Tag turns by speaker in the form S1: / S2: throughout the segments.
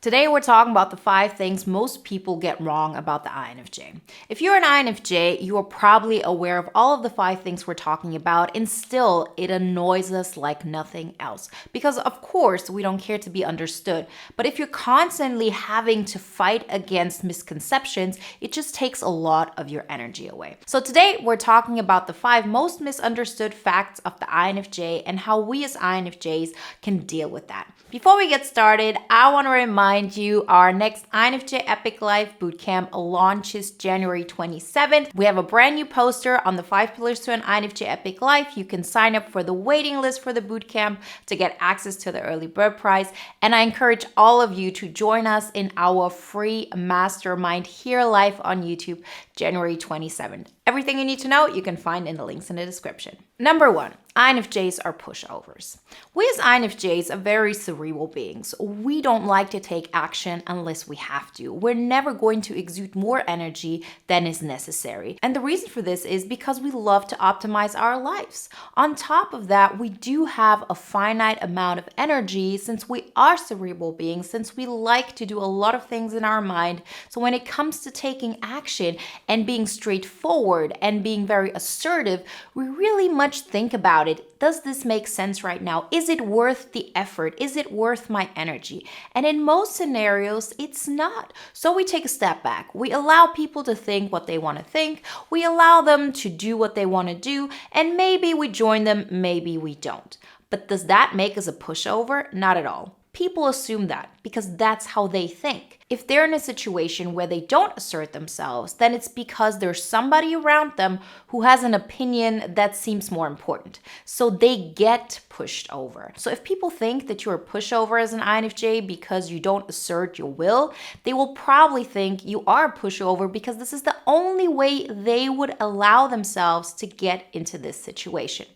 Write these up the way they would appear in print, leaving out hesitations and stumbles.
S1: Today we're talking about the 5 things most people get wrong about the INFJ. If you're an INFJ, you are probably aware of all of the 5 things we're talking about, and still it annoys us like nothing else. Because of course we don't care to be understood, but if you're constantly having to fight against misconceptions, it just takes a lot of your energy away. So today we're talking about the 5 most misunderstood facts of the INFJ and how we as INFJs can deal with that. Before we get started, I want to remind you our next INFJ Epic Life Bootcamp launches January 27th. We have a brand new poster on the 5 pillars to an INFJ Epic Life. You can sign up for the waiting list for the bootcamp to get access to the early bird prize. And I encourage all of you to join us in our free mastermind here live on YouTube, January 27th. Everything you need to know, you can find in the links in the description. Number 1, INFJs are pushovers. We as INFJs are very cerebral beings. We don't like to take action unless we have to. We're never going to exude more energy than is necessary. And the reason for this is because we love to optimize our lives. On top of that, we do have a finite amount of energy since we are cerebral beings, since we like to do a lot of things in our mind. So when it comes to taking action and being straightforward and being very assertive, we really much think about it. Does this make sense right now? Is it worth the effort? Is it worth my energy? And in most scenarios, it's not. So we take a step back. We allow people to think what they want to think. We allow them to do what they want to do. And maybe we join them, maybe we don't. But does that make us a pushover? Not at all. People assume that because that's how they think. If they're in a situation where they don't assert themselves, then it's because there's somebody around them who has an opinion that seems more important. So they get pushed over. So if people think that you're a pushover as an INFJ because you don't assert your will, they will probably think you are a pushover because this is the only way they would allow themselves to get into this situation.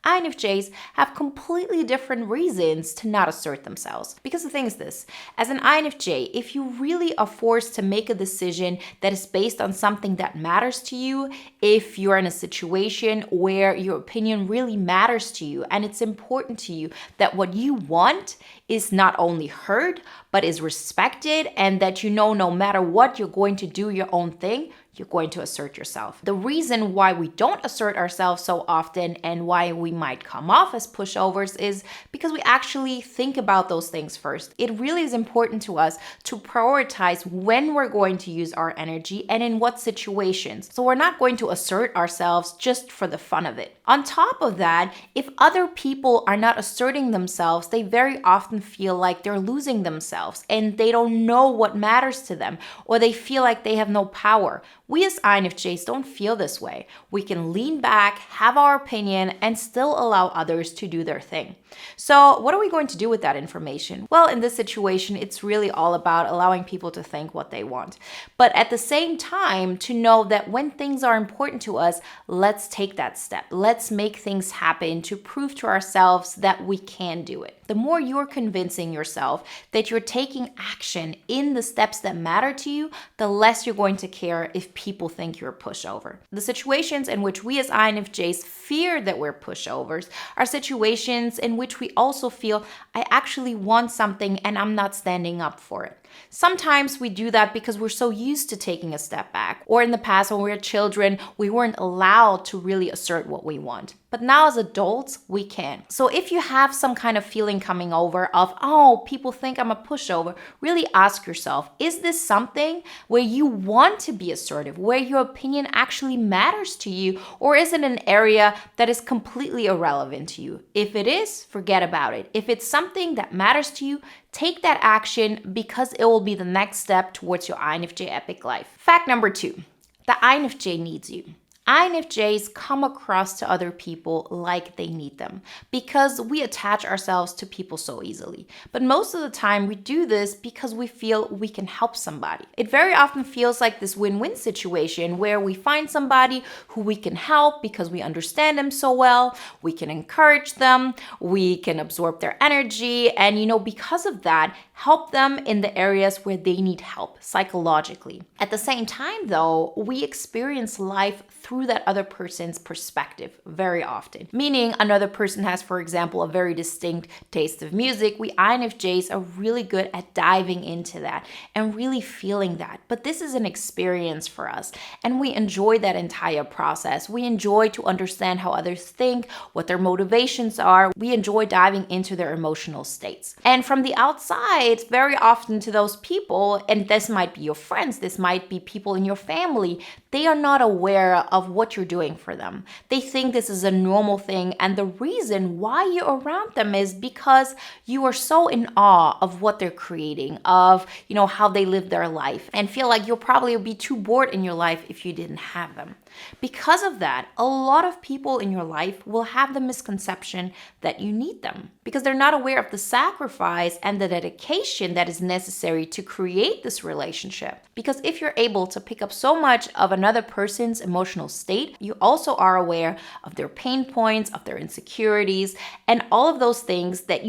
S1: INFJs have completely different reasons to not assert themselves. Because the thing is this, as an INFJ, if you really are forced to make a decision that is based on something that matters to you, if you're in a situation where your opinion really matters to you and it's important to you that what you want is not only heard, but is respected, and that you know no matter what, you're going to do your own thing, you're going to assert yourself. The reason why we don't assert ourselves so often and why we might come off as pushovers is because we actually think about those things first. It really is important to us to prioritize when we're going to use our energy and in what situations. So we're not going to assert ourselves just for the fun of it. On top of that, if other people are not asserting themselves, they very often feel like they're losing themselves and they don't know what matters to them, or they feel like they have no power. We as INFJs don't feel this way. We can lean back, have our opinion, and still allow others to do their thing. So what are we going to do with that information? Well, in this situation, it's really all about allowing people to think what they want. But at the same time, to know that when things are important to us, let's take that step. Let's make things happen to prove to ourselves that we can do it. The more you're convincing yourself that you're taking action in the steps that matter to you, the less you're going to care if people think you're a pushover. The situations in which we as INFJs fear that we're pushovers are situations in which we also feel, I actually want something and I'm not standing up for it. Sometimes we do that because we're so used to taking a step back. Or in the past, when we were children, we weren't allowed to really assert what we want. But now as adults, we can. So if you have some kind of feeling coming over of, oh, people think I'm a pushover, really ask yourself, is this something where you want to be assertive, where your opinion actually matters to you, or is it an area that is completely irrelevant to you? If it is, forget about it. If it's something that matters to you, take that action because it will be the next step towards your INFJ Epic Life. Fact number 2, the INFJ needs you. INFJs come across to other people like they need them because we attach ourselves to people so easily. But most of the time we do this because we feel we can help somebody. It very often feels like this win-win situation where we find somebody who we can help because we understand them so well, we can encourage them, we can absorb their energy, and because of that, help them in the areas where they need help psychologically. At the same time though, we experience life through through that other person's perspective very often. Meaning another person has, for example, a very distinct taste of music. We INFJs are really good at diving into that and really feeling that. But this is an experience for us, and we enjoy that entire process. We enjoy to understand how others think, what their motivations are. We enjoy diving into their emotional states. And from the outside, very often to those people, and this might be your friends, this might be people in your family, they are not aware of what you're doing for them. They think this is a normal thing, and the reason why you're around them is because you are so in awe of what they're creating, of how they live their life, and feel like you'll probably be too bored in your life if you didn't have them. Because of that, a lot of people in your life will have the misconception that you need them because they're not aware of the sacrifice and the dedication that is necessary to create this relationship. Because if you're able to pick up so much of another person's emotional state, you also are aware of their pain points, of their insecurities, and all of those things that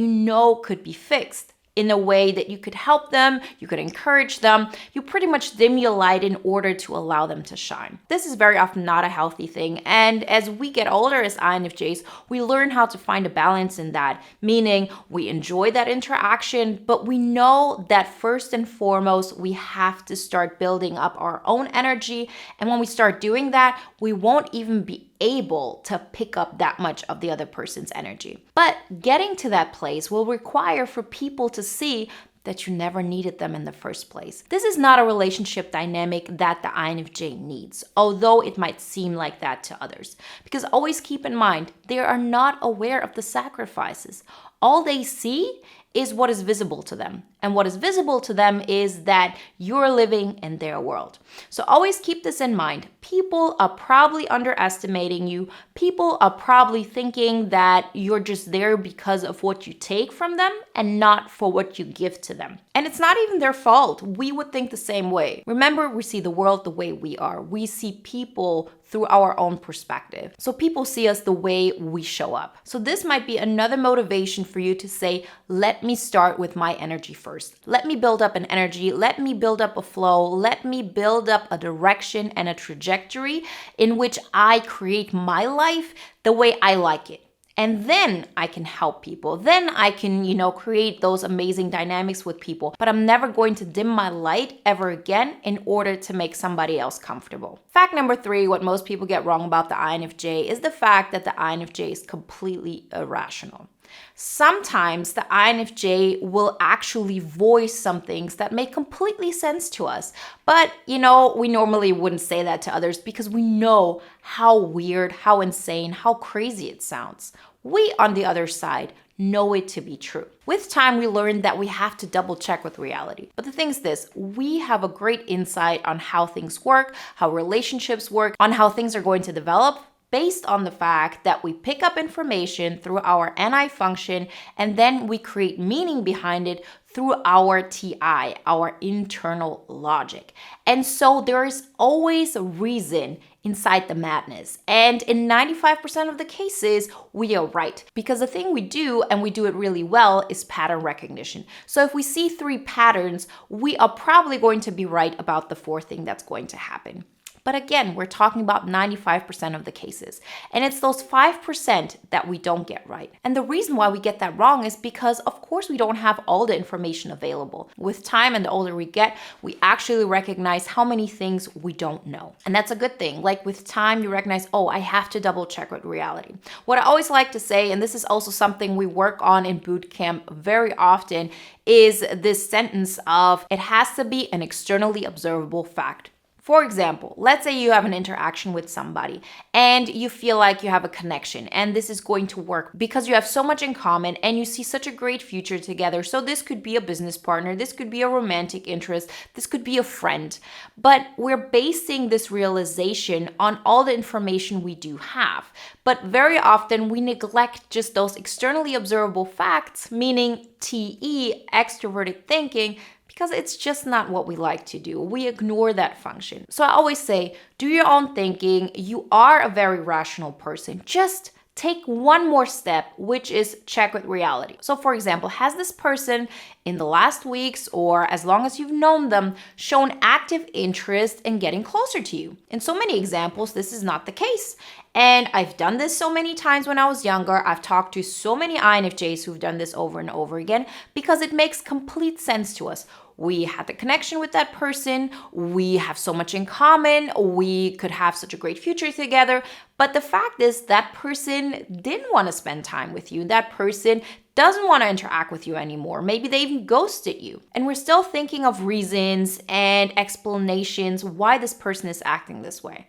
S1: could be fixed in a way that you could help them, you could encourage them, you pretty much dim your light in order to allow them to shine. This is very often not a healthy thing, and as we get older as INFJs, we learn how to find a balance in that, meaning we enjoy that interaction, but we know that first and foremost, we have to start building up our own energy, and when we start doing that, we won't even be able to pick up that much of the other person's energy. But getting to that place will require for people to see that you never needed them in the first place. This is not a relationship dynamic that the INFJ needs, although it might seem like that to others. Because always keep in mind, they are not aware of the sacrifices. All they see is what is visible to them. And what is visible to them is that you're living in their world. So always keep this in mind. People are probably underestimating you. People are probably thinking that you're just there because of what you take from them and not for what you give to them. And it's not even their fault. We would think the same way. Remember, we see the world the way we are. We see people through our own perspective. So people see us the way we show up. So this might be another motivation for you to say, let me start with my energy first. Let me build up an energy. Let me build up a flow. Let me build up a direction and a trajectory in which I create my life the way I like it. And then I can help people. Then I can, create those amazing dynamics with people. But I'm never going to dim my light ever again in order to make somebody else comfortable. Fact number 3, what most people get wrong about the INFJ is the fact that the INFJ is completely irrational. Sometimes the INFJ will actually voice some things that make completely sense to us. But, we normally wouldn't say that to others because we know how weird, how insane, how crazy it sounds. We, on the other side, know it to be true. With time, we learned that we have to double check with reality. But the thing is this, we have a great insight on how things work, how relationships work, on how things are going to develop, based on the fact that we pick up information through our NI function and then we create meaning behind it through our TI, our internal logic. And so there is always a reason inside the madness. And in 95% of the cases, we are right. Because the thing we do, and we do it really well, is pattern recognition. So if we see 3 patterns, we are probably going to be right about the 4th thing that's going to happen. But again, we're talking about 95% of the cases. And it's those 5% that we don't get right. And the reason why we get that wrong is because, of course, we don't have all the information available. With time and the older we get, we actually recognize how many things we don't know. And that's a good thing. Like with time, you recognize, I have to double check with reality. What I always like to say, and this is also something we work on in bootcamp very often, is this sentence of, it has to be an externally observable fact. For example, let's say you have an interaction with somebody and you feel like you have a connection and this is going to work because you have so much in common and you see such a great future together. So this could be a business partner, this could be a romantic interest, this could be a friend. But we're basing this realization on all the information we do have. But very often we neglect just those externally observable facts, meaning TE, extroverted thinking, because it's just not what we like to do. We ignore that function. So I always say, do your own thinking. You are a very rational person. Just take one more step, which is check with reality. So for example, has this person in the last weeks or as long as you've known them shown active interest in getting closer to you? In so many examples, this is not the case. And I've done this so many times when I was younger. I've talked to so many INFJs who've done this over and over again because it makes complete sense to us. We had the connection with that person. We have so much in common. We could have such a great future together. But the fact is that person didn't want to spend time with you. That person doesn't want to interact with you anymore. Maybe they even ghosted you. And we're still thinking of reasons and explanations why this person is acting this way.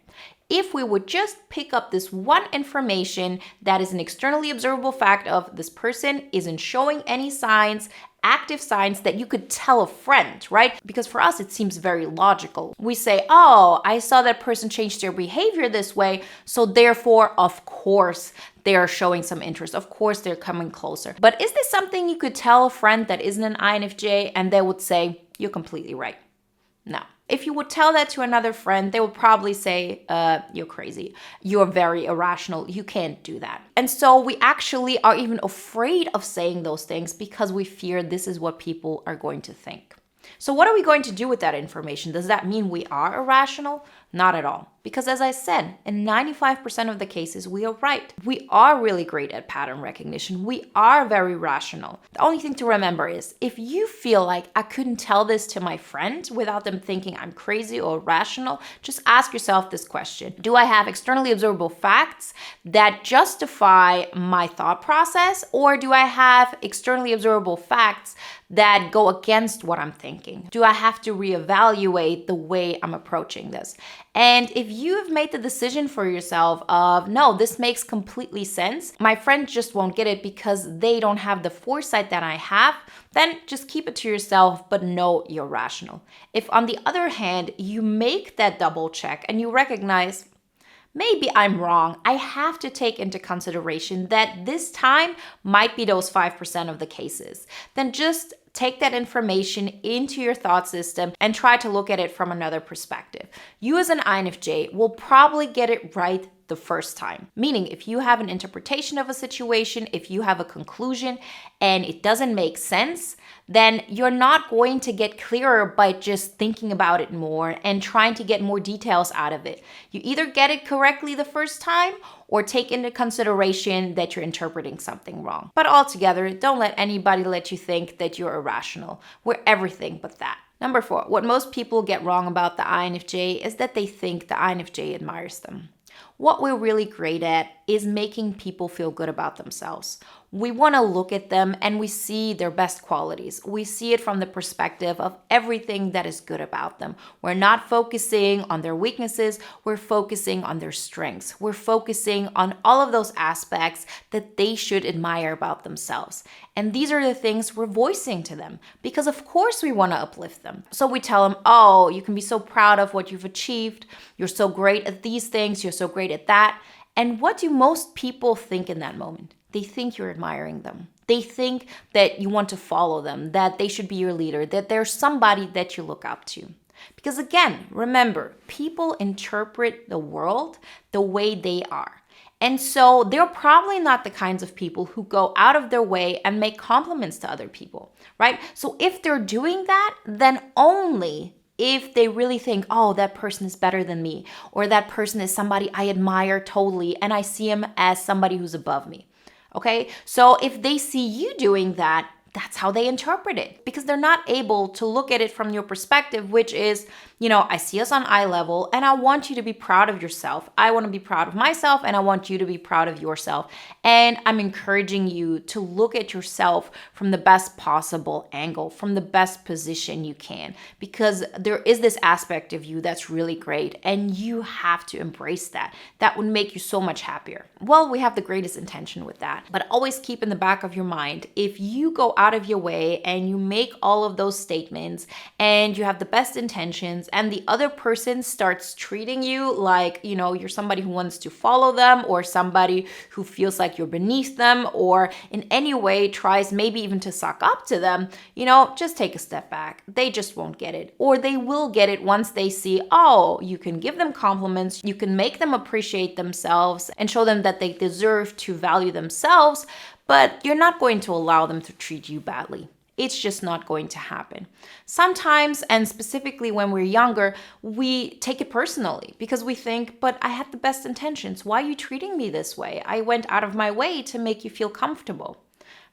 S1: If we would just pick up this one information that is an externally observable fact of this person isn't showing any signs, active signs that you could tell a friend, right? Because for us, it seems very logical. We say, oh, I saw that person change their behavior this way, so therefore, of course, they are showing some interest. Of course, they're coming closer. But is this something you could tell a friend that isn't an INFJ and they would say, you're completely right? No. If you would tell that to another friend, they would probably say, you're crazy. You're very irrational. You can't do that. And so we actually are even afraid of saying those things because we fear this is what people are going to think. So what are we going to do with that information? Does that mean we are irrational? Not at all. Because as I said, in 95% of the cases, we are right. We are really great at pattern recognition. We are very rational. The only thing to remember is if you feel like I couldn't tell this to my friend without them thinking I'm crazy or irrational, just ask yourself this question. Do I have externally observable facts that justify my thought process, or do I have externally observable facts that go against what I'm thinking? Do I have to reevaluate the way I'm approaching this? And if you have made the decision for yourself of, no, this makes completely sense, my friend just won't get it because they don't have the foresight that I have, then just keep it to yourself, but know you're rational. If on the other hand, you make that double check and you recognize, maybe I'm wrong, I have to take into consideration that this time might be those 5% of the cases, then just take that information into your thought system and try to look at it from another perspective. You as an INFJ will probably get it right the first time. Meaning, if you have an interpretation of a situation, if you have a conclusion and it doesn't make sense, then you're not going to get clearer by just thinking about it more and trying to get more details out of it. You either get it correctly the first time or take into consideration that you're interpreting something wrong. But altogether, don't let anybody let you think that you're irrational. We're everything but that. Number 4, what most people get wrong about the INFJ is that they think the INFJ admires them. What we're really great at is making people feel good about themselves. We want to look at them and we see their best qualities. We see it from the perspective of everything that is good about them. We're not focusing on their weaknesses. We're focusing on their strengths. We're focusing on all of those aspects that they should admire about themselves. And these are the things we're voicing to them because of course we want to uplift them. So we tell them, oh, you can be so proud of what you've achieved. You're so great at these things. You're so great at that. And what do most people think in that moment? They think you're admiring them. They think that you want to follow them, that they should be your leader, that they're somebody that you look up to. Because again, remember, people interpret the world the way they are. And so they're probably not the kinds of people who go out of their way and make compliments to other people, right? So if they're doing that, then only if they really think, oh, that person is better than me, or that person is somebody I admire totally, and I see him as somebody who's above me. Okay, so if they see you doing that, that's how they interpret it because they're not able to look at it from your perspective, which is, I see us on eye level and I want you to be proud of yourself. I want to be proud of myself and I want you to be proud of yourself. And I'm encouraging you to look at yourself from the best possible angle, from the best position you can, because there is this aspect of you that's really great and you have to embrace that. That would make you so much happier. Well, we have the greatest intention with that, but always keep in the back of your mind, if you go out of your way and you make all of those statements and you have the best intentions and the other person starts treating you like, you're somebody who wants to follow them or somebody who feels like you're beneath them or in any way tries maybe even to suck up to them, just take a step back. They just won't get it. Or they will get it once they see, oh, you can give them compliments, you can make them appreciate themselves and show them that they deserve to value themselves, but you're not going to allow them to treat you badly. It's just not going to happen. Sometimes, and specifically when we're younger, we take it personally because we think, but I had the best intentions. Why are you treating me this way? I went out of my way to make you feel comfortable.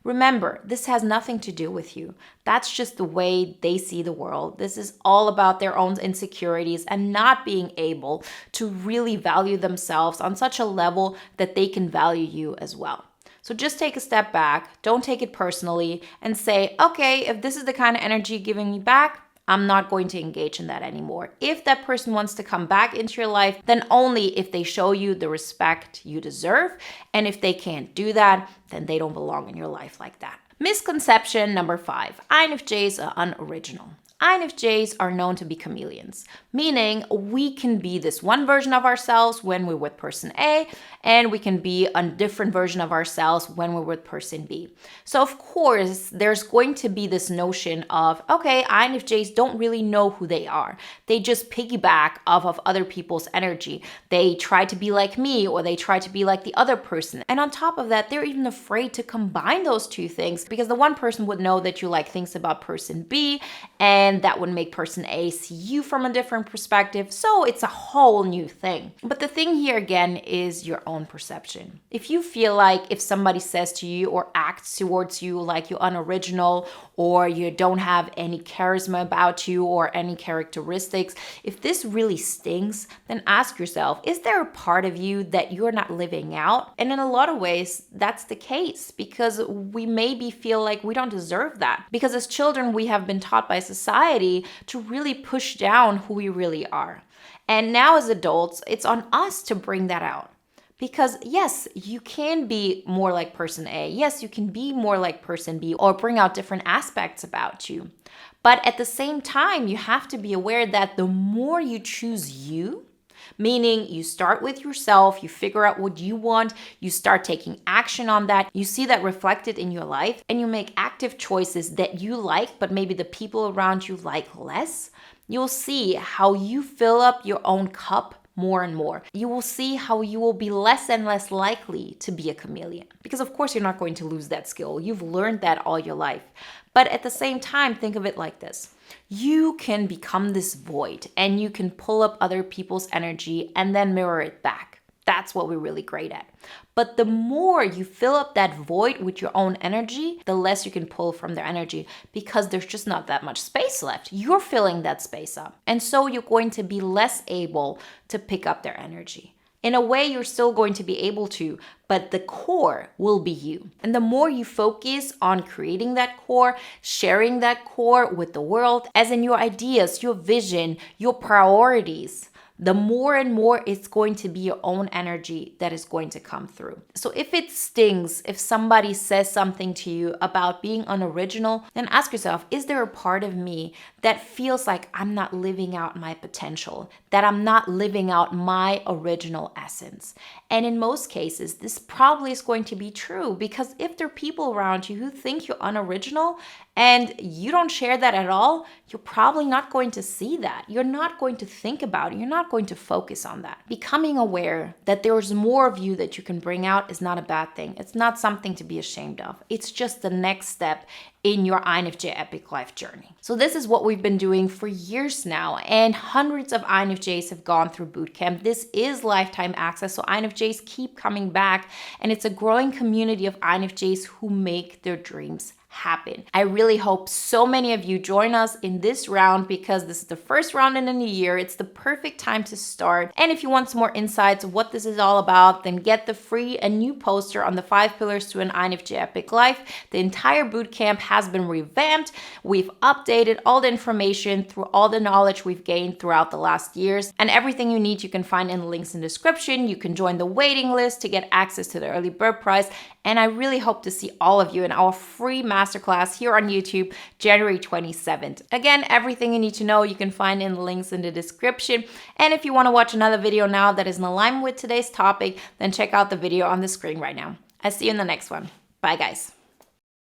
S1: Remember, this has nothing to do with you. That's just the way they see the world. This is all about their own insecurities and not being able to really value themselves on such a level that they can value you as well. So just take a step back, don't take it personally, and say, okay, if this is the kind of energy giving me back, I'm not going to engage in that anymore. If that person wants to come back into your life, then only if they show you the respect you deserve. And if they can't do that, then they don't belong in your life like that. Misconception number 5, INFJs are unoriginal. INFJs are known to be chameleons, meaning we can be this one version of ourselves when we're with person A, and we can be a different version of ourselves when we're with person B. So of course, there's going to be this notion of, okay, INFJs don't really know who they are. They just piggyback off of other people's energy. They try to be like me, or they try to be like the other person. And on top of that, they're even afraid to combine those two things because the one person would know that you like things about person B, and that would make person A see you from a different perspective. So it's a whole new thing. But the thing here again is your own perception. If you feel like if somebody says to you or acts towards you like you're unoriginal or you don't have any charisma about you or any characteristics, if this really stings, then ask yourself, is there a part of you that you're not living out? And in a lot of ways, that's the case because we maybe feel like we don't deserve that. Because as children, we have been taught by society to really push down who we really are. And now as adults, it's on us to bring that out. Because yes, you can be more like person A. Yes, you can be more like person B or bring out different aspects about you. But at the same time, you have to be aware that the more you choose you, meaning you start with yourself, you figure out what you want, you start taking action on that, you see that reflected in your life, and you make active choices that you like, but maybe the people around you like less, you'll see how you fill up your own cup more and more. You will see how you will be less and less likely to be a chameleon. Because of course you're not going to lose that skill. You've learned that all your life. But at the same time, think of it like this. You can become this void and you can pull up other people's energy and then mirror it back. That's what we're really great at. But the more you fill up that void with your own energy, the less you can pull from their energy because there's just not that much space left. You're filling that space up. And so you're going to be less able to pick up their energy. In a way, you're still going to be able to, but the core will be you. And the more you focus on creating that core, sharing that core with the world, as in your ideas, your vision, your priorities, the more and more it's going to be your own energy that is going to come through. So if it stings, if somebody says something to you about being unoriginal, then ask yourself, is there a part of me that feels like I'm not living out my potential, that I'm not living out my original essence? And in most cases, this probably is going to be true because if there are people around you who think you're unoriginal and you don't share that at all, you're probably not going to see that. You're not going to think about it. You're not going to focus on that. Becoming aware that there's more of you that you can bring out is not a bad thing. It's not something to be ashamed of. It's just the next step in your INFJ Epic Life journey. So this is what we've been doing for years now, and hundreds of INFJs have gone through bootcamp. This is lifetime access, so INFJs keep coming back, and it's a growing community of INFJs who make their dreams happen. I really hope so many of you join us in this round because this is the first round in a new year. It's the perfect time to start. And if you want some more insights of what this is all about, then get the free and new poster on the 5 pillars to an INFJ Epic Life. The entire bootcamp has been revamped. We've updated all the information through all the knowledge we've gained throughout the last years. And everything you need you can find in the links in the description. You can join the waiting list to get access to the early bird price. And I really hope to see all of you in our free masterclass Masterclass here on YouTube, January 27th. Again, everything you need to know you can find in the links in the description. And if you want to watch another video now that is in alignment with today's topic, then check out the video on the screen right now. I'll see you in the next one. Bye, guys.